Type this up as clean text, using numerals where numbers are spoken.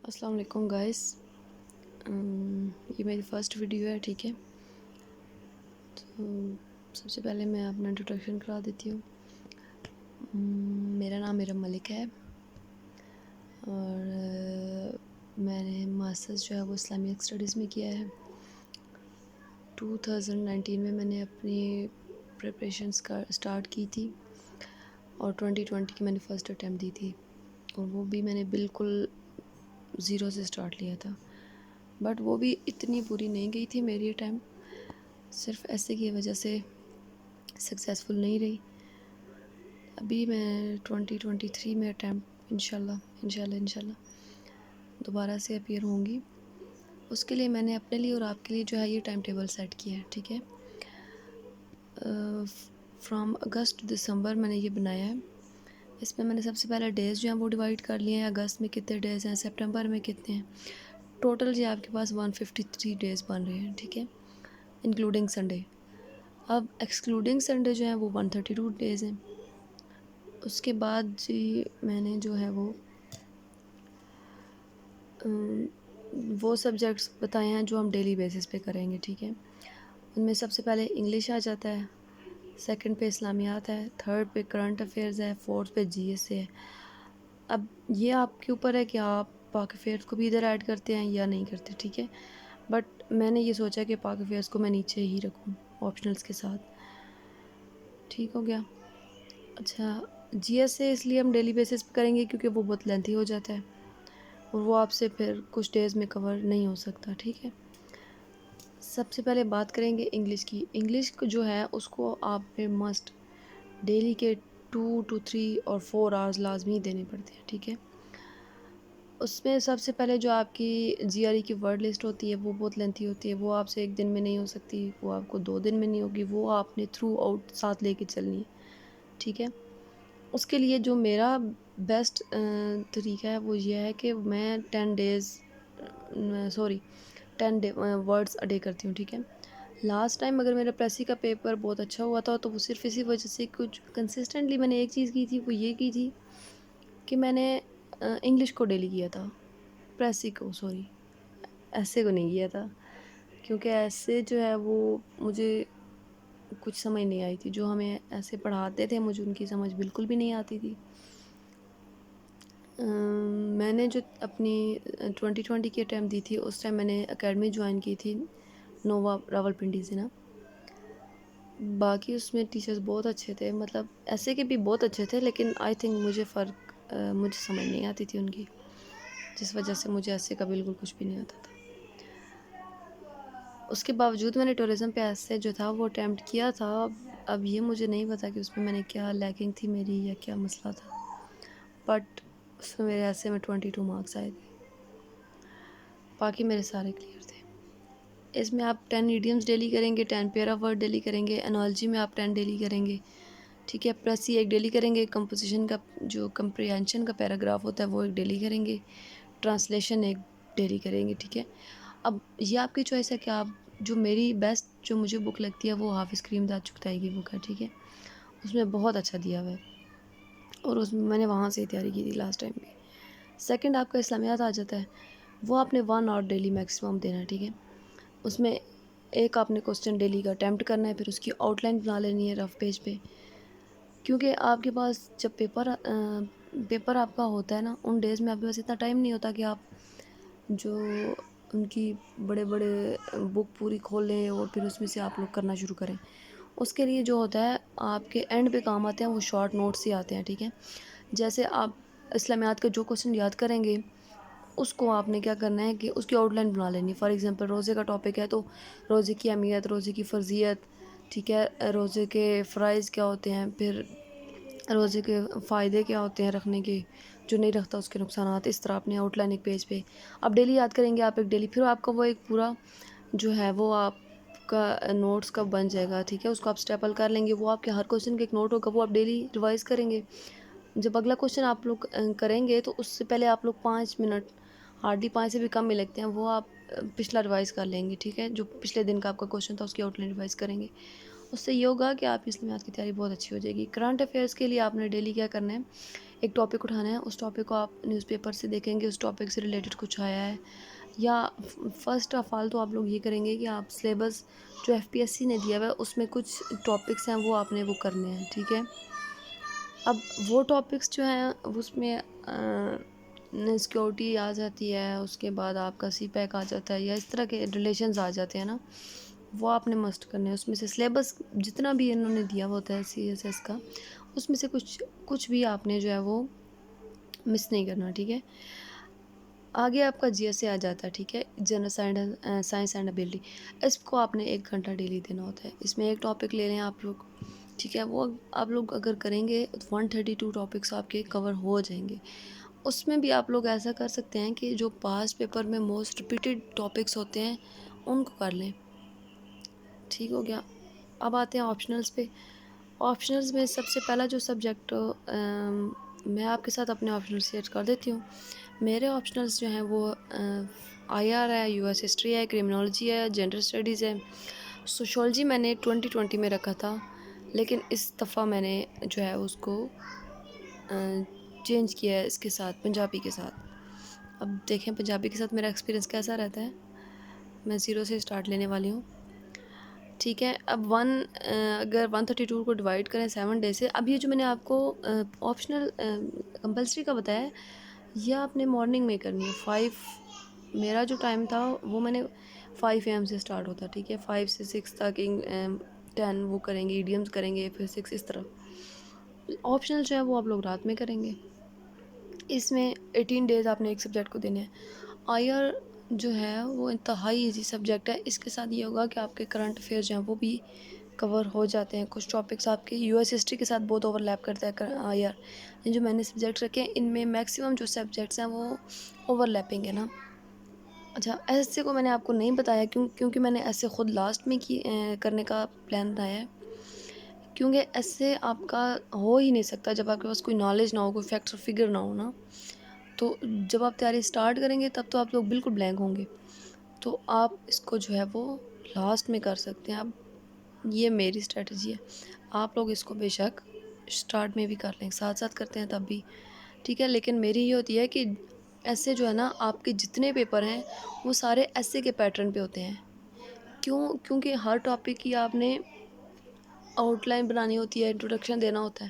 السلام علیکم گائس، یہ میری فرسٹ ویڈیو ہے. ٹھیک ہے، تو سب سے پہلے میں اپنا انٹروڈکشن کرا دیتی ہوں. میرا نام ارم ملک ہے اور میں نے ماسٹرز جو ہے وہ اسلامک اسٹڈیز میں کیا ہے. 2019 میں نے اپنی پریپریشنز کا اسٹارٹ کی تھی اور 2020 کی میں نے فرسٹ اٹیمپٹ دی تھی، اور وہ بھی میں نے بالکل زیرو سے اسٹارٹ لیا تھا. بٹ وہ بھی اتنی بری نہیں گئی تھی میری اٹیمپٹ، صرف ایسے کی وجہ سے سکسیزفل نہیں رہی. ابھی میں 2023 میں اٹیمپٹ انشاءاللہ دوبارہ سے اپیئر ہوں گی. اس کے لیے میں نے اپنے لیے اور آپ کے لیے جو ہے یہ ٹائم ٹیبل سیٹ کیا ہے. ٹھیک ہے، فرام اگست ٹو دسمبر میں نے یہ بنایا ہے. اس میں نے سب سے پہلے ڈیز جو ہیں وہ ڈیوائڈ کر لیے ہیں. اگست میں کتنے ڈیز ہیں، سپٹمبر میں کتنے ہیں. ٹوٹل جی آپ کے پاس 153 ڈیز بن رہے ہیں. ٹھیک ہے، انکلوڈنگ سنڈے. اب ایکسکلوڈنگ سنڈے جو ہیں وہ 132 ڈیز ہیں. اس کے بعد جی میں نے جو ہے وہ سبجیکٹس بتائے ہیں جو ہم ڈیلی بیسس پہ کریں گے. ٹھیک ہے، ان میں سب سے پہلے انگلش آ جاتا ہے، سیکنڈ پہ اسلامیات ہے، تھرڈ پہ کرنٹ افیئرز ہے، فورتھ پہ جی ایس ہے. اب یہ آپ کے اوپر ہے کہ آپ پاک افیئرز کو بھی ادھر ایڈ کرتے ہیں یا نہیں کرتے. ٹھیک ہے، بٹ میں نے یہ سوچا کہ پاک افیئرز کو میں نیچے ہی رکھوں آپشنلز کے ساتھ. ٹھیک ہو گیا. اچھا، جی ایس سے اس لیے ہم ڈیلی بیسس پہ کریں گے کیونکہ وہ بہت لینتھی ہو جاتا ہے اور وہ آپ سے پھر کچھ ڈیز میں کور نہیں ہو سکتا. ٹھیک ہے، سب سے پہلے بات کریں گے انگلش کی. انگلش کو جو ہے اس کو آپ پہ مسٹ ڈیلی کے 2 to 3 اور 4 آورز لازمی دینے پڑتے ہیں. ٹھیک ہے، اس میں سب سے پہلے جو آپ کی جی آر ای کی ورڈ لسٹ ہوتی ہے وہ بہت لینتھی ہوتی ہے. وہ آپ سے ایک دن میں نہیں ہو سکتی، وہ آپ کو 2 دن میں نہیں ہوگی، وہ آپ نے تھرو آؤٹ ساتھ لے کے چلنی ہے. ٹھیک ہے، اس کے لیے جو میرا بیسٹ طریقہ ہے وہ یہ ہے کہ میں 10 ورڈز اے ڈے کرتی ہوں. ٹھیک ہے، لاسٹ ٹائم اگر میرا پریسی کا پیپر بہت اچھا ہوا تھا تو وہ صرف اسی وجہ سے کچھ کنسسٹنٹلی میں نے ایک چیز کی تھی، وہ یہ کی تھی کہ میں نے انگلش کو ڈیلی کیا تھا، ایسے کو نہیں کیا تھا، کیونکہ ایسے جو ہے وہ مجھے کچھ سمجھ نہیں آئی تھی. جو ہمیں ایسے پڑھاتے تھے مجھے ان کی سمجھ بالکل بھی نہیں آتی تھی. میں نے جو اپنی 2020 کی اٹیمپٹ دی تھی اس ٹائم میں نے اکیڈمی جوائن کی تھی نووا راولپنڈی سے نا. باقی اس میں ٹیچرز بہت اچھے تھے، مطلب ایسے کے بھی بہت اچھے تھے، لیکن آئی تھنک مجھے سمجھ نہیں آتی تھی ان کی، جس وجہ سے مجھے ایسے کا بالکل کچھ بھی نہیں آتا تھا. اس کے باوجود میں نے ٹورزم پہ ایسے جو تھا وہ اٹیمپٹ کیا تھا. اب یہ مجھے نہیں پتا کہ اس میں نے کیا لیکنگ تھی میری یا کیا مسئلہ تھا، بٹ اس میں میرے ایسے میں 22 مارکس آئے تھے، باقی میرے سارے کلیئر تھے. اس میں آپ 10 ایڈیمز ڈیلی کریں گے، 10 پیرا ورڈ ڈیلی کریں گے، انالوجی میں آپ 10 ڈیلی کریں گے. ٹھیک ہے، پریسی ایک ڈیلی کریں گے، کمپوزیشن کا جو کمپریہنشن کا پیراگراف ہوتا ہے وہ ایک ڈیلی کریں گے، ٹرانسلیشن ایک ڈیلی کریں گے. ٹھیک ہے، اب یہ آپ کی چوائس ہے کہ آپ جو میری بیسٹ جو مجھے بک لگتی ہے وہ حافظ کریم داد چغتائی کی بک ہے. ٹھیک ہے، اس میں بہت اچھا دیا ہوا ہے اور اس میں نے وہاں سے تیاری کی تھی لاسٹ ٹائم بھی. سیکنڈ آپ کا اسلامیات آ جاتا ہے، وہ آپ نے 1 آور ڈیلی میکسیمم دینا ہے. ٹھیک ہے، اس میں ایک آپ نے کوسچن ڈیلی کا اٹیمپٹ کرنا ہے، پھر اس کی آؤٹ لائن بنا لینی ہے رف پیج پہ. کیونکہ آپ کے پاس جب پیپر آپ کا ہوتا ہے نا، ان ڈیز میں آپ کے پاس اتنا ٹائم نہیں ہوتا کہ آپ جو ان کی بڑے بک پوری کھول لیں اور پھر اس میں سے آپ لوگ کرنا شروع کریں. اس کے لیے جو ہوتا ہے آپ کے اینڈ پہ کام آتے ہیں وہ شارٹ نوٹس ہی آتے ہیں. ٹھیک ہے، جیسے آپ اسلامیات کا جو کوسچن یاد کریں گے اس کو آپ نے کیا کرنا ہے کہ اس کی آؤٹ لائن بنا لینی. فار ایگزامپل روزے کا ٹاپک ہے تو روزے کی اہمیت، روزے کی فرضیت، ٹھیک ہے، روزے کے فرائض کیا ہوتے ہیں، پھر روزے کے فائدے کیا ہوتے ہیں رکھنے کے، جو نہیں رکھتا اس کے نقصانات. اس طرح اپنے آؤٹ لائن ایک پیج پہ آپ ڈیلی یاد کریں گے. آپ ایک ڈیلی پھر آپ کا وہ ایک پورا جو ہے وہ آپ کا نوٹس کا بن جائے گا. ٹھیک ہے، اس کو آپ اسٹیپل کر لیں گے، وہ آپ کے ہر کوسچن کے ایک نوٹ ہوگا، وہ آپ ڈیلی ریوائز کریں گے. جب اگلا کوسچن آپ لوگ کریں گے تو اس سے پہلے آپ لوگ 5 منٹ، ہارڈلی 5 سے بھی کم میں لگتے ہیں، وہ آپ پچھلا ریوائز کر لیں گے. ٹھیک ہے، جو پچھلے دن کا آپ کا کوسچن تھا اس کی آؤٹ لائن ریوائز کریں گے. اس سے یہ ہوگا کہ آپ کی اسلامیات کی تیاری بہت اچھی ہو جائے گی. کرنٹ افیئرس کے لیے آپ نے ڈیلی کیا کرنا ہے، ایک ٹاپک اٹھانا ہے، اس ٹاپک کو آپ نیوز پیپر سے دیکھیں گے، اس ٹاپک سے ریلیٹڈ کچھ آیا ہے، یا فرسٹ آف آل تو آپ لوگ یہ کریں گے کہ آپ سلیبس جو ایف پی ایس سی نے دیا ہوا ہے اس میں کچھ ٹاپکس ہیں وہ آپ نے وہ کرنے ہیں، ٹھیک ہے۔ اب وہ ٹاپکس جو ہیں اس میں سیکورٹی آ جاتی ہے، اس کے بعد آپ کا سی پیک آ جاتا ہے، یا اس طرح کے ریلیشنز آ جاتے ہیں نا، وہ آپ نے مسٹ کرنے ہیں۔ اس میں سے سلیبس جتنا بھی انہوں نے دیا ہوتا ہے سی ایس ایس کا، اس میں سے کچھ بھی آپ نے جو ہے وہ مس نہیں کرنا، ٹھیک ہے۔ آگے آپ کا جی ایس اے آ جاتا ہے، ٹھیک ہے، جنرل سائنس اینڈ ابیلٹی۔ اس کو آپ نے 1 گھنٹہ ڈیلی دینا ہوتا ہے۔ اس میں ایک ٹاپک لے لیں آپ لوگ، ٹھیک ہے، وہ آپ لوگ اگر کریں گے 132 ٹاپکس آپ کے کور ہو جائیں گے۔ اس میں بھی آپ لوگ ایسا کر سکتے ہیں کہ جو پاس پیپر میں موسٹ ریپیٹڈ ٹاپکس ہوتے ہیں ان کو کر لیں، ٹھیک ہو گیا۔ اب آتے ہیں آپشنلز پہ۔ آپشنلز میں سب سے پہلا جو سبجیکٹ میں آپ کے ساتھ اپنے آپشنل شیئر کر دیتی ہوں۔ میرے آپشنلز جو ہیں وہ آئی آر ہے، یو ایس ہسٹری ہے، کرمنالوجی ہے، جنڈر اسٹڈیز ہے۔ سوشولوجی میں نے 2020 میں رکھا تھا، لیکن اس دفعہ میں نے جو ہے اس کو چینج کیا ہے اس کے ساتھ، پنجابی کے ساتھ۔ اب دیکھیں پنجابی کے ساتھ میرا ایکسپیرینس کیسا رہتا ہے۔ میں 0 سے اسٹارٹ لینے والی ہوں، ٹھیک ہے۔ اب اگر 132 کو ڈیوائڈ کریں 7 ڈے سے، اب یہ جو میں نے آپ کو آپشنل کمپلسری کا بتایا ہے، یہ آپ نے مارننگ میں کرنی ہے۔ 5 میرا جو ٹائم تھا وہ میں نے 5 AM سے اسٹارٹ ہوتا، ٹھیک ہے، 5 سے 6 تک 10 وہ کریں گے، ایڈیمز کریں گے، پھر 6 اس طرح۔ آپشنل جو ہے وہ آپ لوگ رات میں کریں گے۔ اس میں 18 ڈیز آپ نے ایک سبجیکٹ کو دینے ہیں۔ آئی آر جو ہے وہ انتہائی ایزی سبجیکٹ ہے۔ اس کے ساتھ یہ ہوگا کہ آپ کے کرنٹ افیئر جو ہیں وہ بھی کور ہو جاتے ہیں۔ کچھ ٹاپکس آپ کے یو ایس ہسٹری کے ساتھ بہت اوور لیپ کرتا ہے آئی آر۔ یہ جو میں نے سبجیکٹ رکھے ہیں ان میں میکسیمم جو سبجیکٹس ہیں وہ اوور لیپنگ ہے نا۔ اچھا، ایسے کو میں نے آپ کو نہیں بتایا کیونکہ میں نے ایسے خود لاسٹ میں کرنے کا پلان بنایا ہے، کیونکہ ایسے آپ کا ہو ہی نہیں سکتا جب آپ کے پاس کوئی نالج نہ ہو، کوئی فیکٹس اور فگر نہ ہو نا۔ تو جب آپ تیاری سٹارٹ کریں گے تب تو آپ لوگ بالکل بلینک ہوں گے، تو آپ اس کو جو ہے وہ لاسٹ میں کر سکتے ہیں۔ اب یہ میری اسٹریٹجی ہے، آپ لوگ اس کو بے شک سٹارٹ میں بھی کر لیں، ساتھ ساتھ کرتے ہیں تب بھی، ٹھیک ہے۔ لیکن میری یہ ہوتی ہے کہ ایسے جو ہے نا آپ کے جتنے پیپر ہیں وہ سارے ایسے کے پیٹرن پہ ہوتے ہیں۔ کیونکہ ہر ٹاپک کی آپ نے آؤٹ لائن بنانی ہوتی ہے، انٹروڈکشن دینا ہوتا ہے۔